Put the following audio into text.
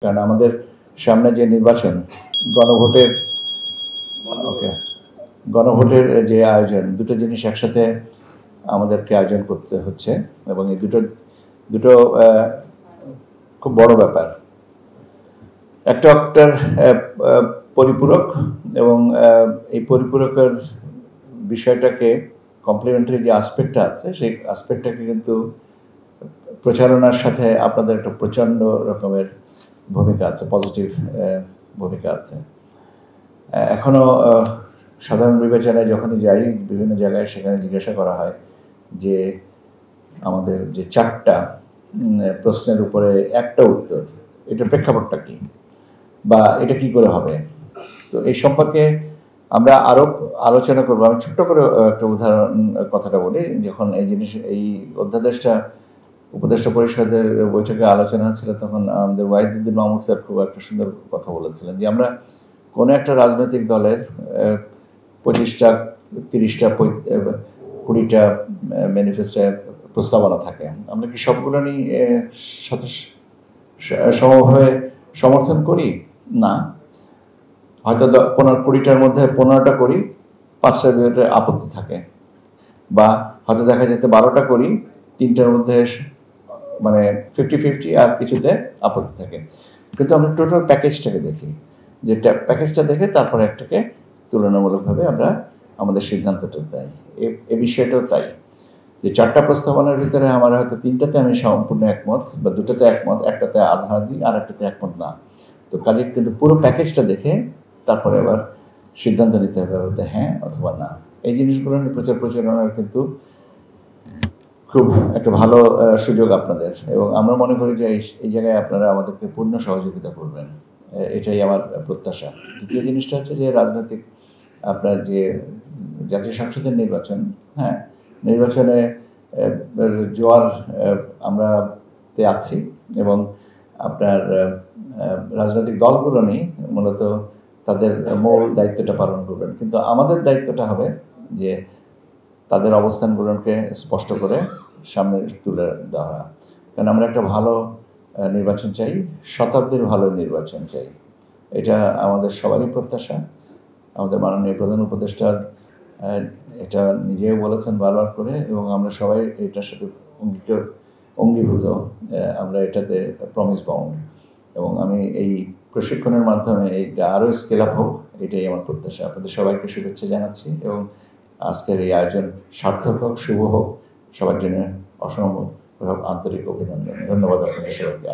কারণ আমাদের সামনে যে নির্বাচন গণভোটের ওকে গণভোটের যে আয়োজন দুটো জিনিস একসাথে আমাদেরকে আয়োজন করতে হচ্ছে এবং এই দুটো দুটো খুব বড় ব্যাপার। একটা পরিপূরক এবং এই পরিপূরকের বিষয়টাকে কমপ্লিমেন্টারি যে আসপেক্টটা আছে সেই আসপেক্টটাকে কিন্তু প্রচারণার সাথে আপনাদের একটা প্রচণ্ড রকমের ভূমিকা আছে, পজিটিভ ভূমিকা আছে। এখনও সাধারণ বিবেচনায় যখনই যাই বিভিন্ন জায়গায় সেখানে জিজ্ঞাসা করা হয় যে আমাদের যে 4টা প্রশ্নের উপরে একটা উত্তর, এটার প্রেক্ষাপটটা কী বা এটা কি করে হবে। তো এই সম্পর্কে আমরা আরও আলোচনা করবো। আমি ছোট্ট করে একটা উদাহরণ কথাটা বলি। যখন এই অধ্যাদেশটা উপদেষ্টা পরিষদের বৈঠকে আলোচনা হচ্ছিল তখন আমাদের ওয়াহিদুদ্দিন মাহমুদ স্যার খুব একটা সুন্দর কথা বলেছিলেন যে আমরা কোনো একটা রাজনৈতিক দলের 25টা 30টা 20টা ম্যানিফেস্টো প্রস্তাবনা থাকে, আমরা কি সবগুলো নিয়ে সাথে সমভাবে সমর্থন করি? না, হয়তো 15-20টার মধ্যে 15টা করি, 5টার বিরুদ্ধে আপত্তি থাকে, বা হয়তো দেখা যেতে 12টা করি, 3টার মধ্যে মানে 50-50 আর কিছুতে আপত্তি থাকে। কিন্তু আমরা টোটাল প্যাকেজটাকে দেখি, যে প্যাকেজটা দেখে তারপরে একটাকে তুলনামূলকভাবে আমরা আমাদের সিদ্ধান্তটা তাই। এ বিষয়টাও তাই, যে 4টা প্রস্তাবনার ভিতরে আমার হয়তো 3টাতে আমি সম্পূর্ণ একমত বা 2টাতে একমত, একটাতে আধা আধি আর একটাতে একমত না। তো কাজে কিন্তু পুরো প্যাকেজটা দেখে তারপরে আবার সিদ্ধান্ত নিতে হবে বলতে হ্যাঁ অথবা না। এই জিনিসগুলো নিয়ে প্রচারণার কিন্তু খুব একটা ভালো সুযোগ আপনাদের, এবং আমরা মনে করি যে এই জায়গায় আপনারা আমাদেরকে পূর্ণ সহযোগিতা করবেন, এটাই আমার প্রত্যাশা। দ্বিতীয় জিনিসটা হচ্ছে যে রাজনৈতিক আপনার যে জাতীয় সংসদের নির্বাচন, হ্যাঁ, নির্বাচনে জোয়ার আমরা আছি এবং আপনার রাজনৈতিক দলগুলো নিয়ে মূলত তাদের মূল দায়িত্বটা পালন করবেন, কিন্তু আমাদের দায়িত্বটা হবে যে তাদের অবস্থানগুলোকে স্পষ্ট করে সামনে তুলে দেওয়া। কারণ আমরা একটা ভালো নির্বাচন চাই, শতাব্দীর ভালো নির্বাচন চাই, এটা আমাদের সবারই প্রত্যাশা। আমাদের মাননীয় প্রধান উপদেষ্টা এটা নিজেও বলেছেন বারবার করে, এবং আমরা সবাই এটার সাথে অঙ্গীভূত, আমরা এটাতে প্রমিস বাউন্ড, এবং আমি এই প্রশিক্ষণের মাধ্যমে এইটা আরও স্কেল আপ হোক, এটাই আমার প্রত্যাশা। আপনাদের সবাইকে শুভেচ্ছা জানাচ্ছি এবং আজকের এই আয়োজন সার্থক হোক, শুভ হোক, সবার জন্য অসম্ভব আন্তরিক অভিনন্দন। ধন্যবাদ আপনাদের সবাইকে।